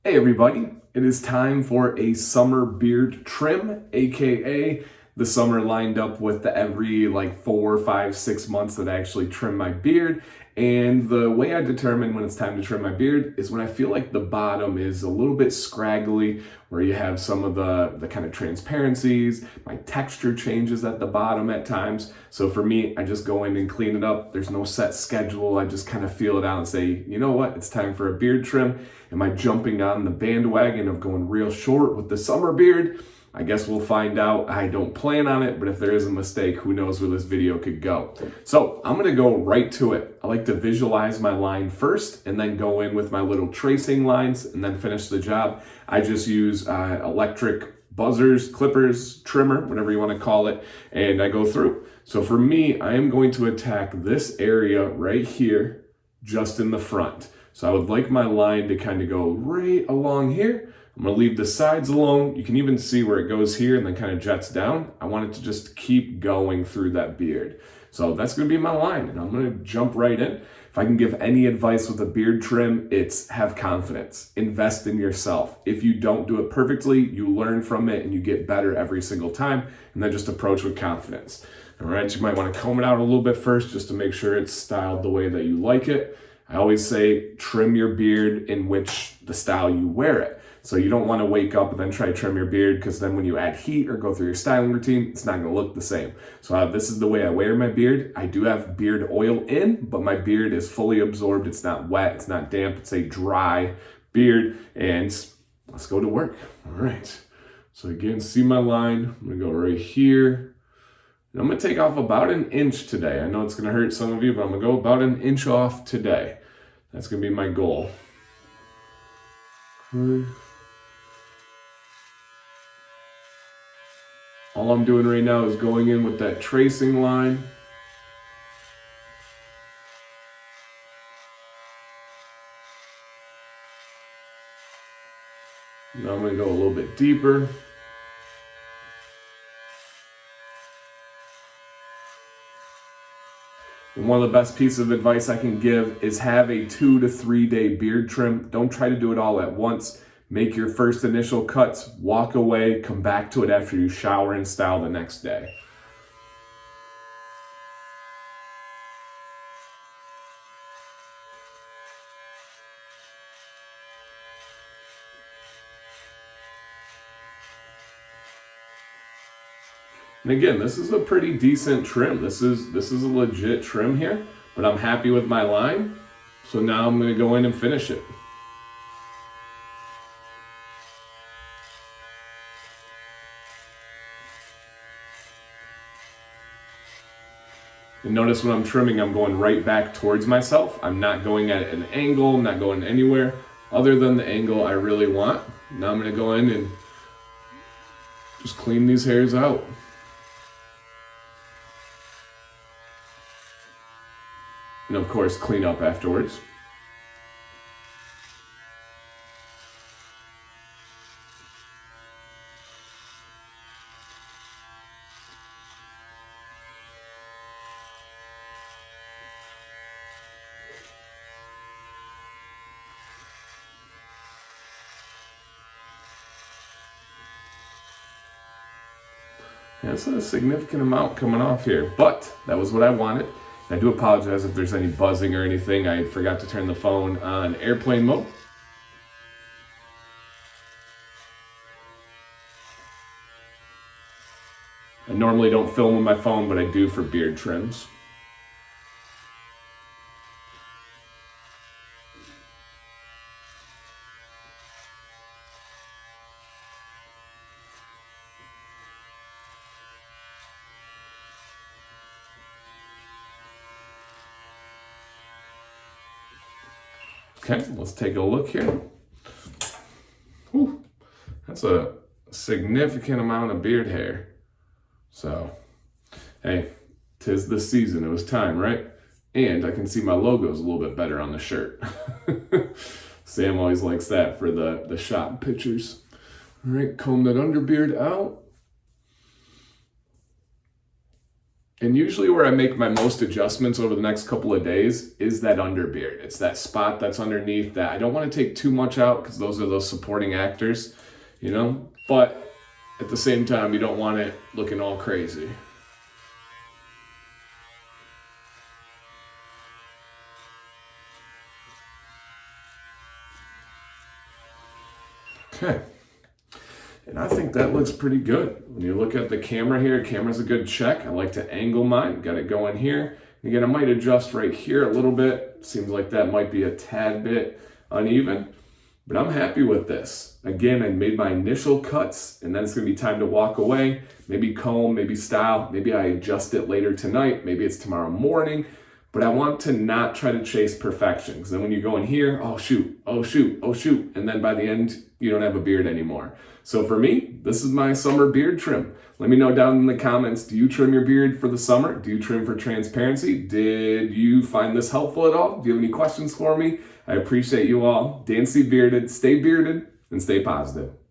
Hey everybody, it is time for a summer beard trim, aka the summer lined up with the every like 4, 5, 6 months that I actually trim my beard. And the way I determine when it's time to trim my beard is when I feel like the bottom is a little bit scraggly, where you have some of the kind of transparencies, my texture changes at the bottom at times. So for me, I just go in and clean it up. There's no set schedule. I just kind of feel it out and say, you know what, it's time for a beard trim. Am I jumping on the bandwagon of going real short with the summer beard? I guess we'll find out. I don't plan on it, but if there is a mistake, who knows where this video could go. So I'm gonna go right to it. I like to visualize my line first and then go in with my little tracing lines and then finish the job. I just use electric buzzers, clippers, trimmer, whatever you wanna call it, and I go through. So for me, I am going to attack this area right here, just in the front. So I would like my line to kind of go right along here. I'm gonna leave the sides alone. You can even see where it goes here and then kind of jets down. I want it to just keep going through that beard. So that's gonna be my line, and I'm gonna jump right in. If I can give any advice with a beard trim, it's have confidence. Invest in yourself. If you don't do it perfectly, you learn from it and you get better every single time, and then just approach with confidence. All right, you might wanna comb it out a little bit first just to make sure it's styled the way that you like it. I always say trim your beard in which the style you wear it. So you don't want to wake up and then try to trim your beard, because then when you add heat or go through your styling routine, it's not going to look the same. So this is the way I wear my beard. I do have beard oil in, but my beard is fully absorbed. It's not wet. It's not damp. It's a dry beard. And let's go to work. All right. So again, see my line. I'm going to go right here. And I'm going to take off about an inch today. I know it's going to hurt some of you, but I'm going to go about an inch off today. That's going to be my goal. Okay. All I'm doing right now is going in with that tracing line. Now I'm going to go a little bit deeper. And one of the best pieces of advice I can give is have a 2 to 3 day beard trim. Don't try to do it all at once. Make your first initial cuts, walk away, come back to it after you shower and style the next day. And again, this is a pretty decent trim. This is a legit trim here, but I'm happy with my line. So now I'm going to go in and finish it. And notice when I'm trimming, I'm going right back towards myself. I'm not going at an angle. I'm not going anywhere other than the angle I really want. Now I'm going to go in and just clean these hairs out. And of course, clean up afterwards. That's a significant amount coming off here, but that was what I wanted. I do apologize if there's any buzzing or anything. I forgot to turn the phone on airplane mode. I normally don't film with my phone, but I do for beard trims. Okay, let's take a look here. Whew, that's a significant amount of beard hair. So, hey, 'tis the season. It was time, right? And I can see my logo's a little bit better on the shirt. Sam always likes that for the shop pictures. All right, comb that underbeard out. And usually where I make my most adjustments over the next couple of days is that underbeard. It's that spot that's underneath that I don't want to take too much out because those are those supporting actors, you know? But at the same time, you don't want it looking all crazy. Okay. And I think that looks pretty good. When you look at the camera here, camera's a good check. I like to angle mine, got it going here. Again, I might adjust right here a little bit. Seems like that might be a tad bit uneven, but I'm happy with this. Again, I made my initial cuts and then it's gonna be time to walk away. Maybe comb, maybe style, maybe I adjust it later tonight, maybe it's tomorrow morning, but I want to not try to chase perfection. Because then when you go in here, oh shoot, oh shoot, oh shoot, and then by the end, you don't have a beard anymore. So for me, this is my summer beard trim. Let me know down in the comments, do you trim your beard for the summer? Do you trim for transparency? Did you find this helpful at all? Do you have any questions for me? I appreciate you all. Dancy Bearded, stay bearded, and stay positive.